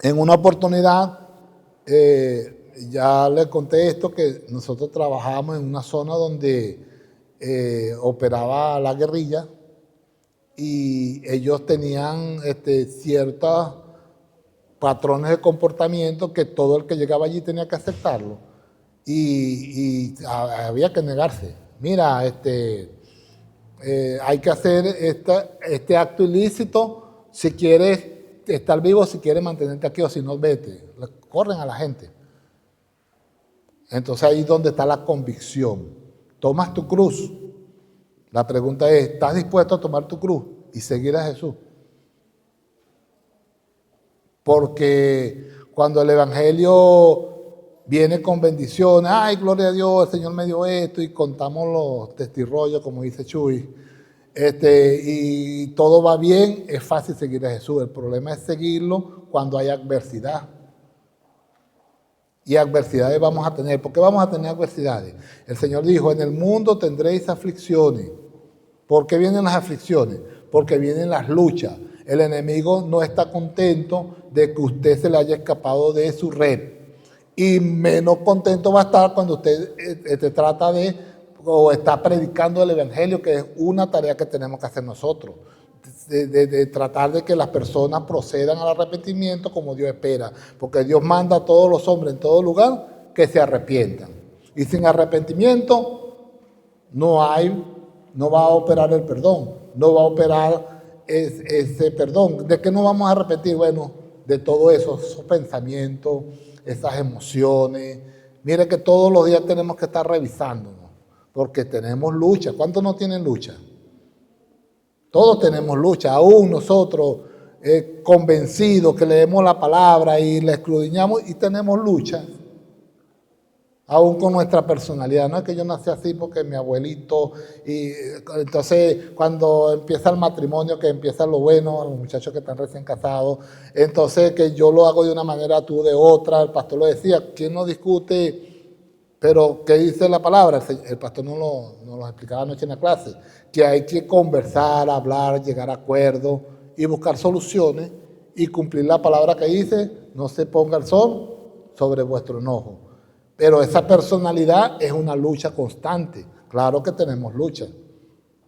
en una oportunidad, ya le conté esto, que nosotros trabajábamos en una zona donde operaba la guerrilla y ellos tenían ciertos patrones de comportamiento que todo el que llegaba allí tenía que aceptarlo y había que negarse. Mira, hay que hacer este acto ilícito si quieres estar vivo, si quieres mantenerte aquí o si no, vete. Corren a la gente. Entonces ahí es donde está la convicción. Tomas tu cruz. La pregunta es, ¿estás dispuesto a tomar tu cruz y seguir a Jesús? Porque cuando el Evangelio viene con bendiciones, ay, gloria a Dios, el Señor me dio esto, y contamos los testirrollos, como dice Chuy, y todo va bien, es fácil seguir a Jesús. El problema es seguirlo cuando hay adversidad. Y adversidades vamos a tener. ¿Por qué vamos a tener adversidades? El Señor dijo, en el mundo tendréis aflicciones. ¿Por qué vienen las aflicciones? Porque vienen las luchas. El enemigo no está contento de que usted se le haya escapado de su red. Y menos contento va a estar cuando usted trata de, o está predicando el Evangelio, que es una tarea que tenemos que hacer nosotros. De tratar de que las personas procedan al arrepentimiento como Dios espera. Porque Dios manda a todos los hombres en todo lugar que se arrepientan. Y sin arrepentimiento no va a operar el perdón. No va a operar ese perdón. ¿De qué nos vamos a arrepentir? Bueno, de todo eso, esos pensamientos, esas emociones. Mire que todos los días tenemos que estar revisándonos, porque tenemos lucha. ¿Cuántos no tienen lucha? Todos tenemos lucha, aún nosotros convencidos que leemos la palabra y la escudriñamos y tenemos lucha. Aún con nuestra personalidad, no es que yo nací así porque mi abuelito, y entonces cuando empieza el matrimonio, que empieza lo bueno, los muchachos que están recién casados, entonces que yo lo hago de una manera, tú de otra. El pastor lo decía, ¿quién no discute? Pero ¿qué dice la palabra? El pastor nos lo explicaba anoche en la clase, que hay que conversar, hablar, llegar a acuerdos y buscar soluciones y cumplir la palabra que dice, no se ponga el sol sobre vuestro enojo. Pero esa personalidad es una lucha constante. Claro que tenemos lucha.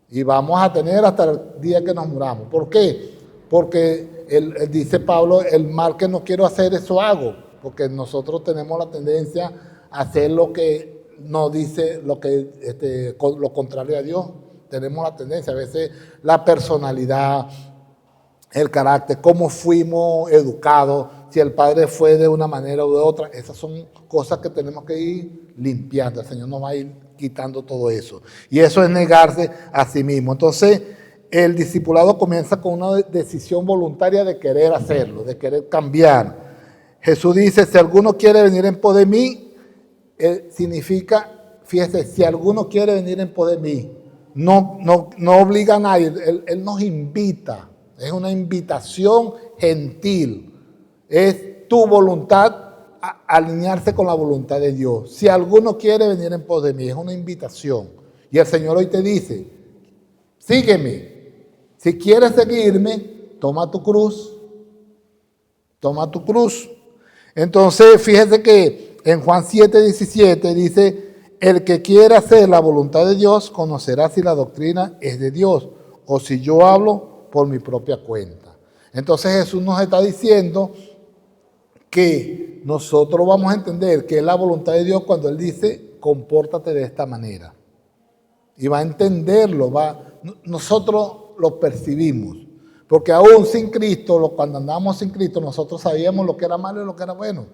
Y vamos a tener hasta el día que nos muramos. ¿Por qué? Porque dice Pablo, el mal que no quiero hacer, eso hago. Porque nosotros tenemos la tendencia a hacer lo que nos dice, lo contrario a Dios. Tenemos la tendencia, a veces la personalidad, el carácter, cómo fuimos educados, si el padre fue de una manera u de otra, esas son cosas que tenemos que ir limpiando. El Señor nos va a ir quitando todo eso. Y eso es negarse a sí mismo. Entonces, el discipulado comienza con una decisión voluntaria de querer hacerlo, de querer cambiar. Jesús dice, si alguno quiere venir en pos de mí, significa, fíjese, si alguno quiere venir en pos de mí, no obliga a nadie, él nos invita. Es una invitación gentil. Es tu voluntad alinearse con la voluntad de Dios. Si alguno quiere venir en pos de mí, es una invitación. Y el Señor hoy te dice, sígueme. Si quieres seguirme, toma tu cruz. Toma tu cruz. Entonces, fíjese que en Juan 7:17 dice, el que quiera hacer la voluntad de Dios, conocerá si la doctrina es de Dios o si yo hablo por mi propia cuenta. Entonces Jesús nos está diciendo que nosotros vamos a entender que es la voluntad de Dios cuando Él dice, compórtate de esta manera. Y va a entenderlo, nosotros lo percibimos. Porque aún sin Cristo, cuando andábamos sin Cristo, nosotros sabíamos lo que era malo y lo que era bueno.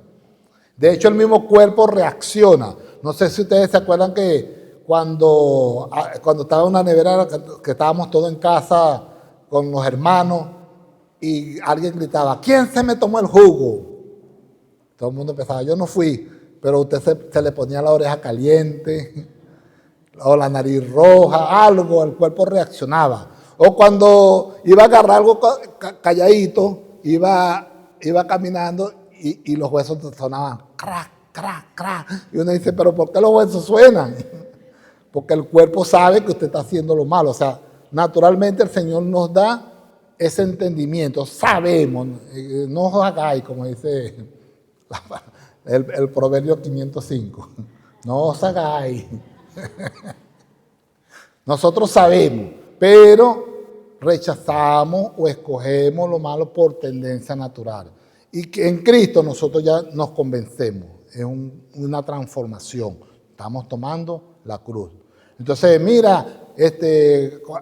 De hecho, el mismo cuerpo reacciona. No sé si ustedes se acuerdan que cuando estaba en una nevera, que estábamos todos en casa con los hermanos, y alguien gritaba, ¿quién se me tomó el jugo? Todo el mundo empezaba, yo no fui, pero usted se le ponía la oreja caliente, o la nariz roja, algo, el cuerpo reaccionaba. O cuando iba a agarrar algo calladito, iba caminando y los huesos sonaban, crack, crack, crack. Y uno dice, ¿pero por qué los huesos suenan? Porque el cuerpo sabe que usted está haciendo lo malo. O sea, naturalmente el Señor nos da ese entendimiento. Sabemos, no os hagáis, como dice el Proverbio 505. No os hagáis. Nosotros sabemos, pero rechazamos o escogemos lo malo por tendencia natural. Y que en Cristo nosotros ya nos convencemos. Es una transformación. Estamos tomando la cruz. Entonces, mira,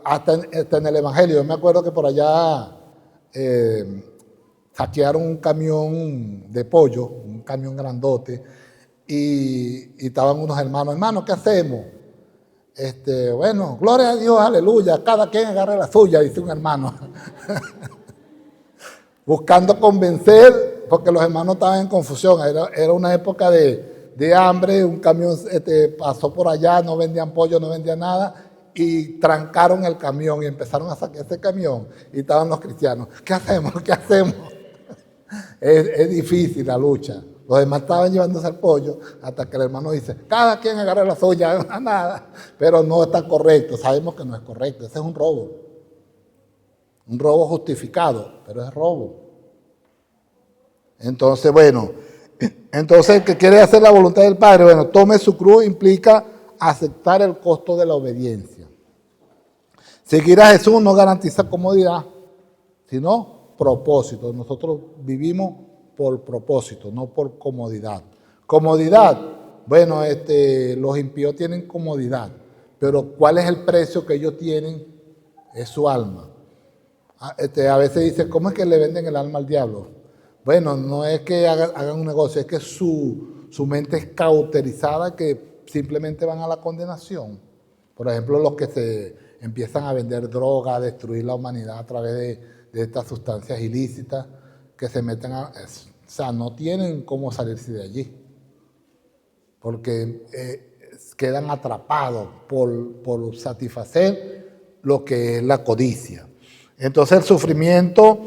hasta en el Evangelio, yo me acuerdo que por allá saquearon un camión de pollo, un camión grandote, y estaban unos hermanos, ¿qué hacemos? Bueno, gloria a Dios, aleluya, cada quien agarre la suya, dice un hermano. Buscando convencer porque los hermanos estaban en confusión. Era una época de hambre, un camión pasó por allá, no vendían pollo, no vendían nada, y trancaron el camión y empezaron a sacar ese camión. Y estaban los cristianos, ¿qué hacemos? ¿Qué hacemos? Es difícil la lucha. Los demás estaban llevándose el pollo hasta que el hermano dice, cada quien agarra la suya, nada. Pero no está correcto, sabemos que no es correcto, ese es un robo. Un robo justificado, pero es robo. Entonces, bueno, el que quiere hacer la voluntad del Padre, bueno, tome su cruz implica aceptar el costo de la obediencia. Seguir a Jesús no garantiza comodidad, sino propósito. Nosotros vivimos por propósito, no por comodidad. Comodidad, bueno, los impíos tienen comodidad, pero ¿cuál es el precio que ellos tienen? Es su alma. A veces dicen, ¿cómo es que le venden el alma al diablo? Bueno, no es que hagan un negocio, es que su mente es cauterizada, que simplemente van a la condenación. Por ejemplo, los que se empiezan a vender droga, a destruir la humanidad a través de estas sustancias ilícitas, que se meten o sea, no tienen cómo salirse de allí, porque quedan atrapados por satisfacer lo que es la codicia. Entonces el sufrimiento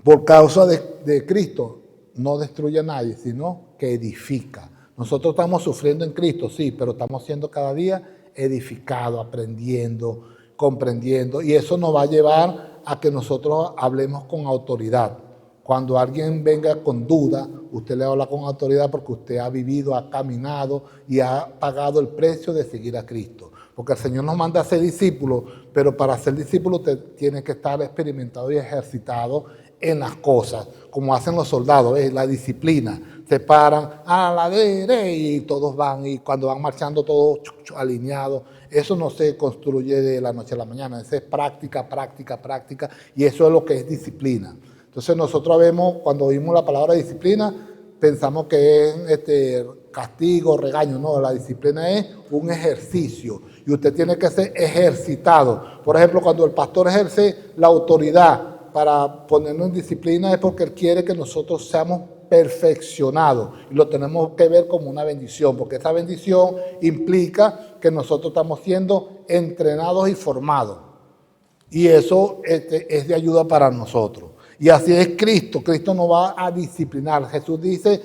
por causa de Cristo no destruye a nadie, sino que edifica. Nosotros estamos sufriendo en Cristo, sí, pero estamos siendo cada día edificados, aprendiendo, comprendiendo, y eso nos va a llevar a que nosotros hablemos con autoridad. Cuando alguien venga con duda, usted le habla con autoridad porque usted ha vivido, ha caminado y ha pagado el precio de seguir a Cristo. Porque el Señor nos manda a ser discípulos, pero para ser discípulo usted tiene que estar experimentado y ejercitado en las cosas, como hacen los soldados, la disciplina. Se paran a la derecha y todos van, y cuando van marchando todos alineados. Eso no se construye de la noche a la mañana, eso es práctica, práctica, práctica, y eso es lo que es disciplina. Entonces nosotros vemos, cuando oímos la palabra disciplina, pensamos que es castigo, regaño. No, la disciplina es un ejercicio y usted tiene que ser ejercitado. Por ejemplo, cuando el pastor ejerce la autoridad para ponernos en disciplina, es porque él quiere que nosotros seamos perfeccionados, y lo tenemos que ver como una bendición, porque esa bendición implica que nosotros estamos siendo entrenados y formados, y eso es de ayuda para nosotros. Y así es Cristo. Cristo nos va a disciplinar. Jesús dice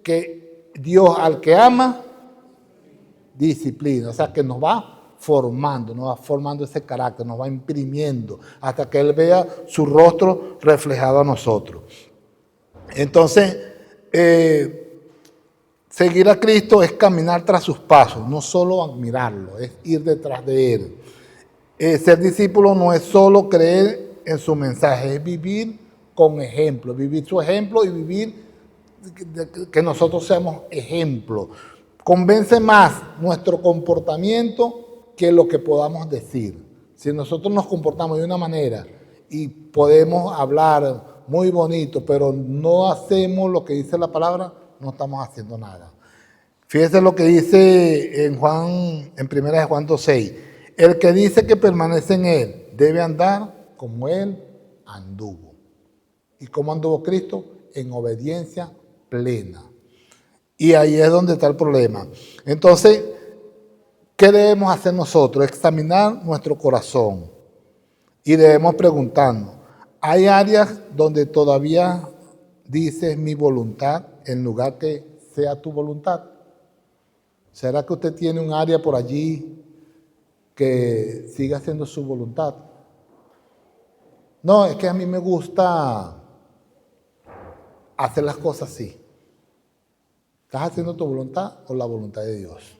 que Dios al que ama, disciplina. O sea, que nos va formando ese carácter, nos va imprimiendo hasta que Él vea su rostro reflejado a nosotros. Entonces, seguir a Cristo es caminar tras sus pasos, no solo admirarlo, es ir detrás de Él. Ser discípulo no es solo creer en su mensaje, es vivir con ejemplo, vivir su ejemplo y vivir que nosotros seamos ejemplo. Convence más nuestro comportamiento que lo que podamos decir. Si nosotros nos comportamos de una manera y podemos hablar muy bonito, pero no hacemos lo que dice la palabra, no estamos haciendo nada. Fíjese lo que dice en 1 Juan 2:6. El que dice que permanece en Él debe andar como Él anduvo. ¿Y cómo anduvo Cristo? En obediencia plena. Y ahí es donde está el problema. Entonces, ¿qué debemos hacer nosotros? Examinar nuestro corazón. Y debemos preguntarnos, ¿hay áreas donde todavía dices mi voluntad en lugar que sea tu voluntad? ¿Será que usted tiene un área por allí que siga siendo su voluntad? No, es que a mí me gusta hacer las cosas así. ¿Estás haciendo tu voluntad o la voluntad de Dios?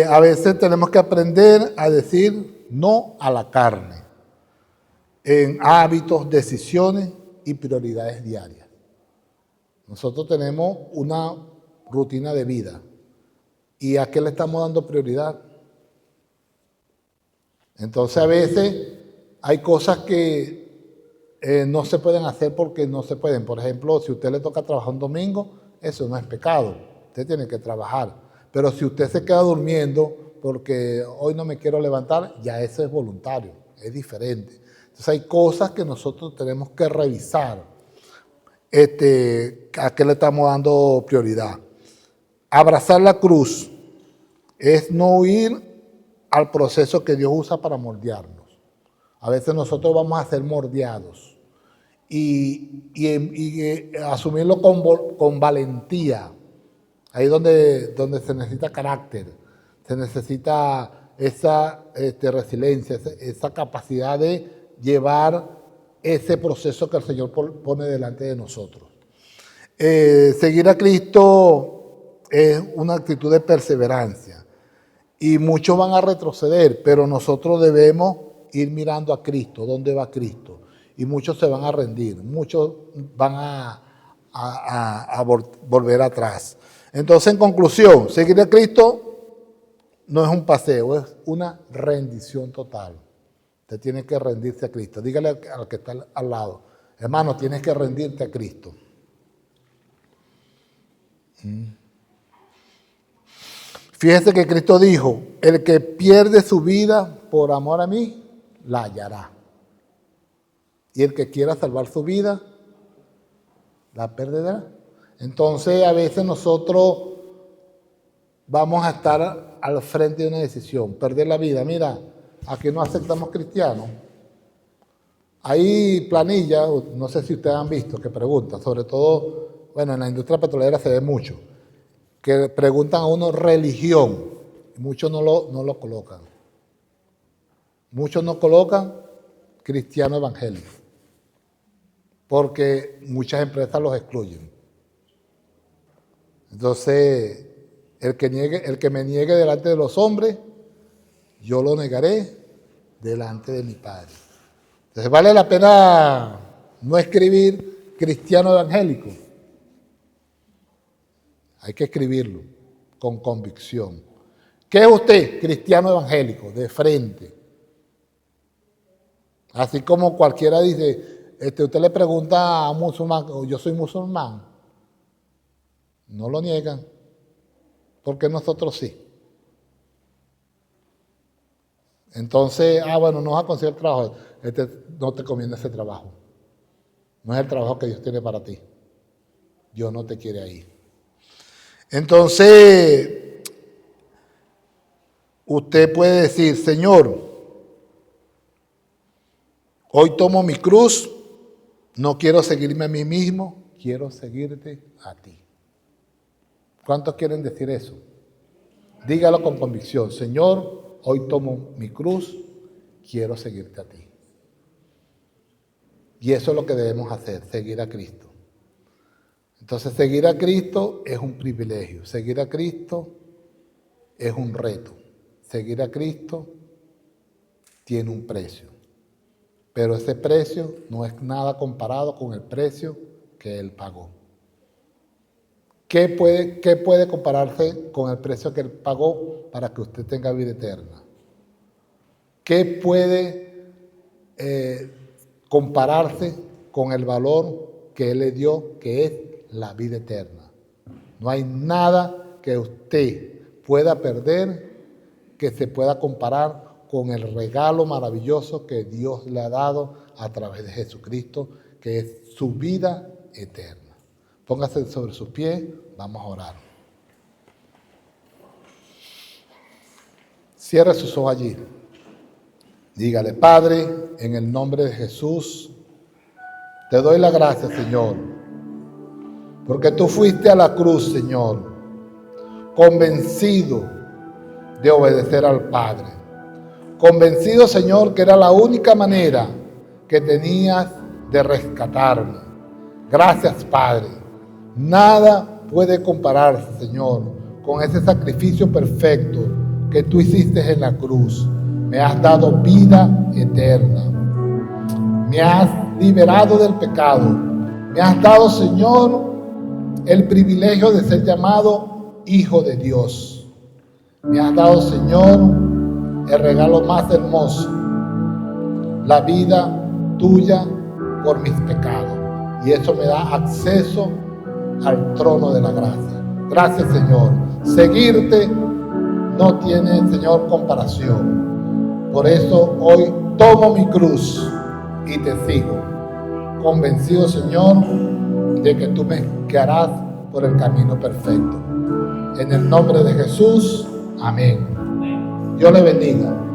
A veces tenemos que aprender a decir no a la carne en hábitos, decisiones y prioridades diarias. Nosotros tenemos una rutina de vida. ¿Y a qué le estamos dando prioridad? Entonces a veces hay cosas que no se pueden hacer porque no se pueden. Por ejemplo, si a usted le toca trabajar un domingo, eso no es pecado. Usted tiene que trabajar. Pero si usted se queda durmiendo porque hoy no me quiero levantar, ya eso es voluntario, es diferente. Entonces hay cosas que nosotros tenemos que revisar. ¿A qué le estamos dando prioridad? Abrazar la cruz es no huir al proceso que Dios usa para moldearnos. A veces nosotros vamos a ser moldeados y asumirlo con valentía. Ahí donde se necesita carácter, se necesita esa resiliencia, esa capacidad de llevar ese proceso que el Señor pone delante de nosotros. Seguir a Cristo es una actitud de perseverancia y muchos van a retroceder, pero nosotros debemos ir mirando a Cristo, dónde va Cristo, y muchos se van a rendir, muchos van a volver atrás. Entonces, en conclusión, seguir a Cristo no es un paseo, es una rendición total. Usted tiene que rendirse a Cristo. Dígale al que está al lado, hermano, tienes que rendirte a Cristo. Fíjese que Cristo dijo, el que pierde su vida por amor a mí, la hallará. Y el que quiera salvar su vida, la perderá. Entonces, a veces nosotros vamos a estar al frente de una decisión, perder la vida. Mira, aquí no aceptamos cristianos. Hay planillas, no sé si ustedes han visto, que preguntan, sobre todo, bueno, en la industria petrolera se ve mucho, que preguntan a uno religión, y muchos no lo colocan. Muchos no colocan cristiano evangélico, porque muchas empresas los excluyen. Entonces, el que me niegue delante de los hombres, yo lo negaré delante de mi Padre. Entonces, vale la pena no escribir cristiano evangélico. Hay que escribirlo con convicción. ¿Qué es usted? Cristiano evangélico, de frente. Así como cualquiera dice, usted le pregunta a un musulmán, yo soy musulmán. No lo niegan, porque nosotros sí. Entonces, bueno, no vas a conseguir trabajo. No te conviene ese trabajo. No es el trabajo que Dios tiene para ti. Dios no te quiere ahí. Entonces, usted puede decir, Señor, hoy tomo mi cruz, no quiero seguirme a mí mismo, quiero seguirte a ti. ¿Cuántos quieren decir eso? Dígalo con convicción. Señor, hoy tomo mi cruz, quiero seguirte a ti. Y eso es lo que debemos hacer, seguir a Cristo. Entonces, seguir a Cristo es un privilegio. Seguir a Cristo es un reto. Seguir a Cristo tiene un precio. Pero ese precio no es nada comparado con el precio que Él pagó. ¿Qué puede compararse con el precio que Él pagó para que usted tenga vida eterna? ¿Qué puede compararse con el valor que Él le dio, que es la vida eterna? No hay nada que usted pueda perder que se pueda comparar con el regalo maravilloso que Dios le ha dado a través de Jesucristo, que es su vida eterna. Póngase sobre sus pies, vamos a orar. Cierre sus ojos allí. Dígale, Padre, en el nombre de Jesús, te doy la gracia, Señor, porque tú fuiste a la cruz, Señor, convencido de obedecer al Padre. Convencido, Señor, que era la única manera que tenías de rescatarme. Gracias, Padre. Nada puede compararse, Señor, con ese sacrificio perfecto que tú hiciste en la cruz. Me has dado vida eterna. Me has liberado del pecado. Me has dado, Señor, el privilegio de ser llamado Hijo de Dios. Me has dado, Señor, el regalo más hermoso, la vida tuya por mis pecados. Y eso me da acceso al trono de la gracia. Gracias, Señor. Seguirte no tiene, Señor, comparación. Por eso hoy tomo mi cruz y te sigo. Convencido, Señor, de que tú me guiarás por el camino perfecto. En el nombre de Jesús, amén. Dios le bendiga.